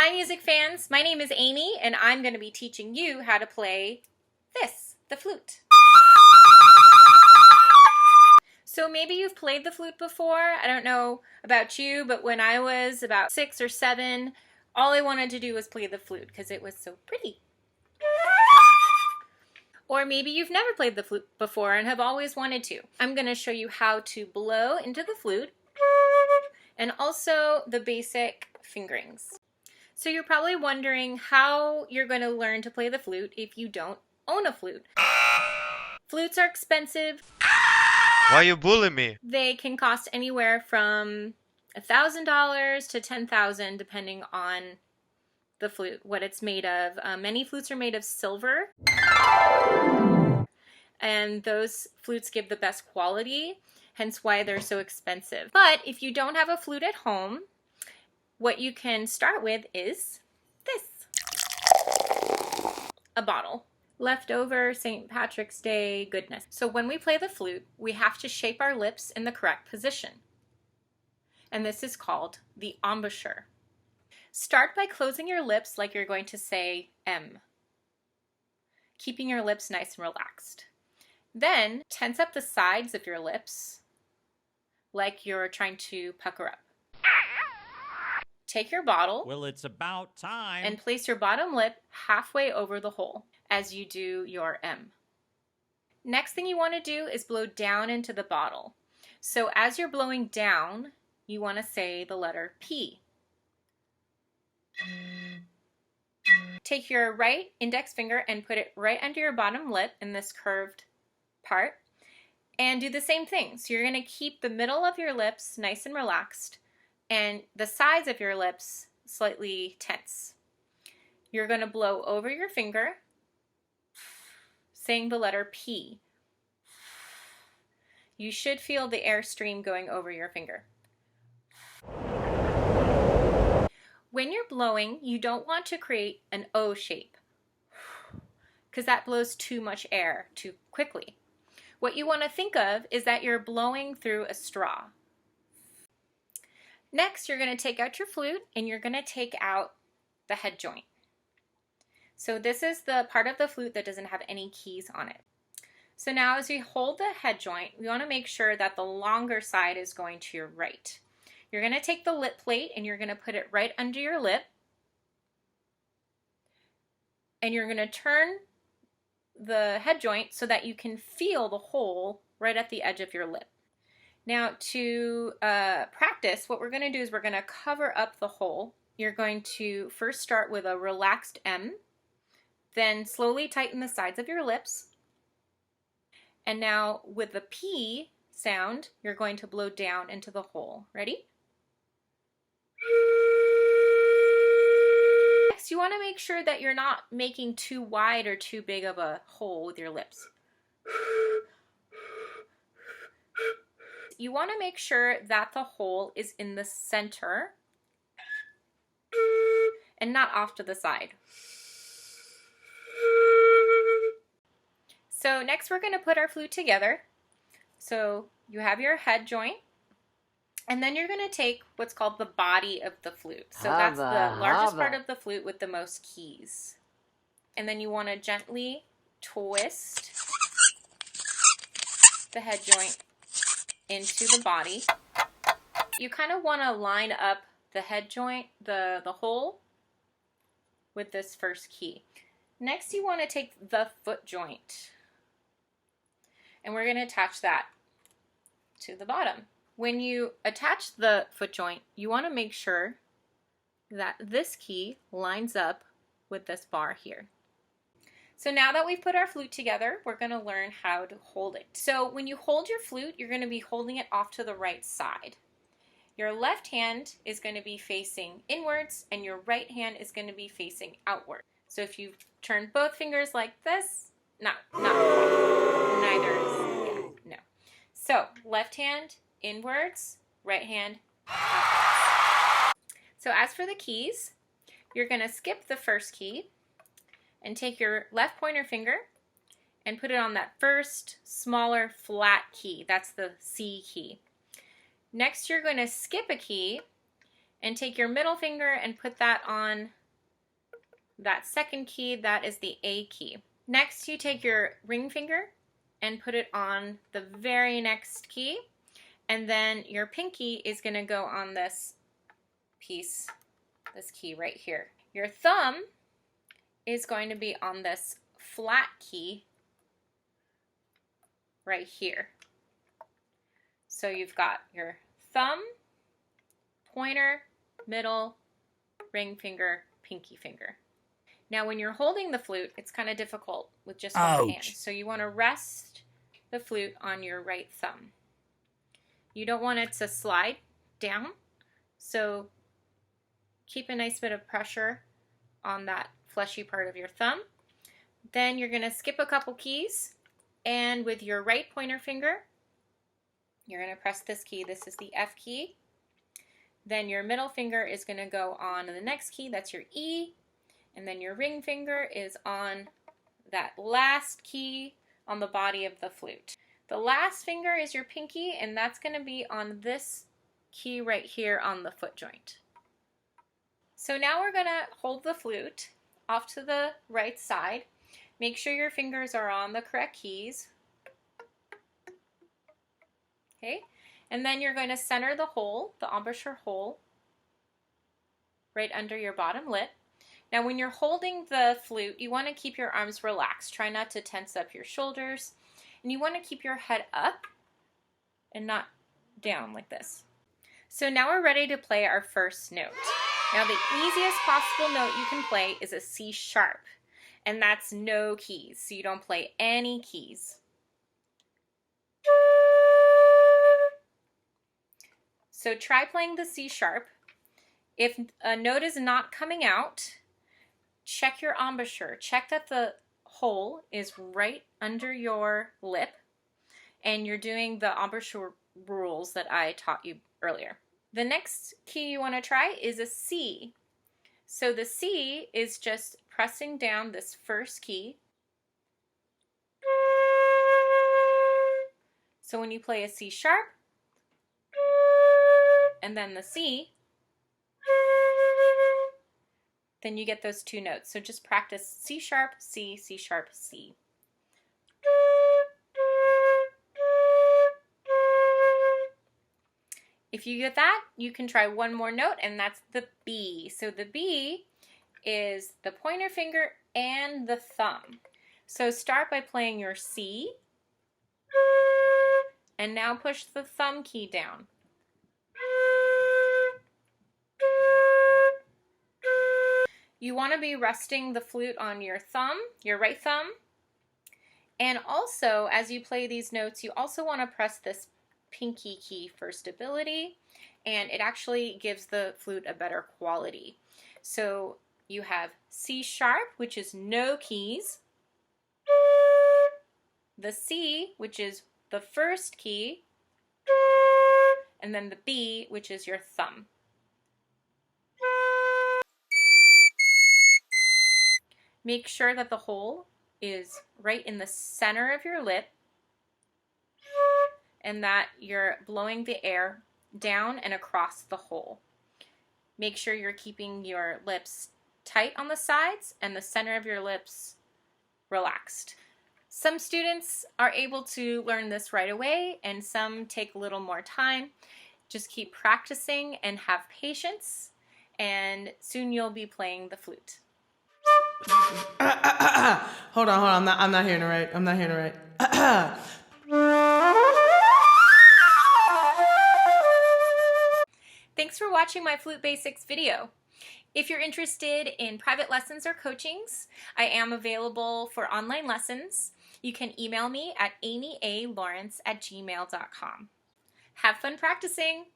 Hi music fans, my name is Amy and I'm going to be teaching you how to play this, the flute. So maybe you've played the flute before. I don't know about you, but when I was about 6 or 7, all I wanted to do was play the flute because it was so pretty. Or maybe you've never played the flute before and have always wanted to. I'm going to show you how to blow into the flute and also the basic fingerings. So you're probably wondering how you're going to learn to play the flute if you don't own a flute. Flutes are expensive. Why you bully me? They can cost anywhere from $1,000 to $10,000 depending on the flute, what it's made of. Many flutes are made of silver, and those flutes give the best quality, hence why they're so expensive. But if you don't have a flute at home, what you can start with is this. A bottle. Leftover St. Patrick's Day goodness. So when we play the flute, we have to shape our lips in the correct position. And this is called the embouchure. Start by closing your lips like you're going to say M, keeping your lips nice and relaxed. Then tense up the sides of your lips like you're trying to pucker up. Take your bottle, well, it's about time, and place your bottom lip halfway over the hole as you do your M. Next thing you want to do is blow down into the bottle. So as you're blowing down, you want to say the letter P. Take your right index finger and put it right under your bottom lip in this curved part, and do the same thing. So you're going to keep the middle of your lips nice and relaxed, and the sides of your lips slightly tense. You're going to blow over your finger, saying the letter P. You should feel the air stream going over your finger. When you're blowing, you don't want to create an O shape because that blows too much air too quickly. What you want to think of is that you're blowing through a straw. Next, you're going to take out your flute and you're going to take out the head joint. So this is the part of the flute that doesn't have any keys on it. So now as we hold the head joint, we want to make sure that the longer side is going to your right. You're going to take the lip plate and you're going to put it right under your lip. And you're going to turn the head joint so that you can feel the hole right at the edge of your lip. Now to practice, what we're going to do is we're going to cover up the hole. You're going to first start with a relaxed M, then slowly tighten the sides of your lips. And now with the P sound, you're going to blow down into the hole. Ready? Next, you want to make sure that you're not making too wide or too big of a hole with your lips. You want to make sure that the hole is in the center and not off to the side. So next we're going to put our flute together. So you have your head joint, and then you're going to take what's called the body of the flute. So that's the largest part of the flute with the most keys. And then you want to gently twist the head joint into the body. You kind of want to line up the head joint, the hole, with this first key. Next you want to take the foot joint, and we're going to attach that to the bottom. When you attach the foot joint, you want to make sure that this key lines up with this bar here. So now that we've put our flute together, we're going to learn how to hold it. So when you hold your flute, you're going to be holding it off to the right side. Your left hand is going to be facing inwards and your right hand is going to be facing outward. So if you turn both fingers like this, neither is, no. So left hand inwards, right hand outwards. So as for the keys, you're going to skip the first key and take your left pointer finger and put it on that first smaller flat key. That's the C key. Next, you're going to skip a key and take your middle finger and put that on that second key, that is the A key. Next, you take your ring finger and put it on the very next key, and then your pinky is going to go on this piece, this key right here. Your thumb is going to be on this flat key right here. So you've got your thumb, pointer, middle, ring finger, pinky finger. Now when you're holding the flute, it's kind of difficult with just one hand. So you want to rest the flute on your right thumb. You don't want it to slide down, so keep a nice bit of pressure on that fleshy part of your thumb. Then you're going to skip a couple keys, and with your right pointer finger, you're going to press this key. This is the F key. Then your middle finger is going to go on the next key. That's your E. And then your ring finger is on that last key on the body of the flute. The last finger is your pinky, and that's going to be on this key right here on the foot joint. So now we're going to hold the flute off to the right side. Make sure your fingers are on the correct keys. Okay, and then you're going to center the hole, the embouchure hole, right under your bottom lip. Now when you're holding the flute, you want to keep your arms relaxed. Try not to tense up your shoulders. And you want to keep your head up and not down like this. So now we're ready to play our first note. Now the easiest possible note you can play is a C sharp. And that's no keys, so you don't play any keys. So try playing the C sharp. If a note is not coming out, check your embouchure. Check that the hole is right under your lip and you're doing the embouchure rules that I taught you earlier. The next key you want to try is a C. So the C is just pressing down this first key. So when you play a C sharp and then the C, then you get those two notes. So just practice C sharp, C, C sharp, C. If you get that, you can try one more note, and that's the B. So the B is the pointer finger and the thumb. So start by playing your C, and now push the thumb key down. You want to be resting the flute on your thumb, your right thumb. And also, as you play these notes, you also want to press this pinky key for stability, and it actually gives the flute a better quality. So you have C sharp, which is no keys, the C, which is the first key, and then the B, which is your thumb. Make sure that the hole is right in the center of your lip and that you're blowing the air down and across the hole. Make sure you're keeping your lips tight on the sides and the center of your lips relaxed. Some students are able to learn this right away, and some take a little more time. Just keep practicing and have patience, and soon you'll be playing the flute. Hold on. I'm not hearing it right. Thanks for watching my Flute Basics video. If you're interested in private lessons or coachings, I am available for online lessons. You can email me at amyalawrence@gmail.com. Have fun practicing!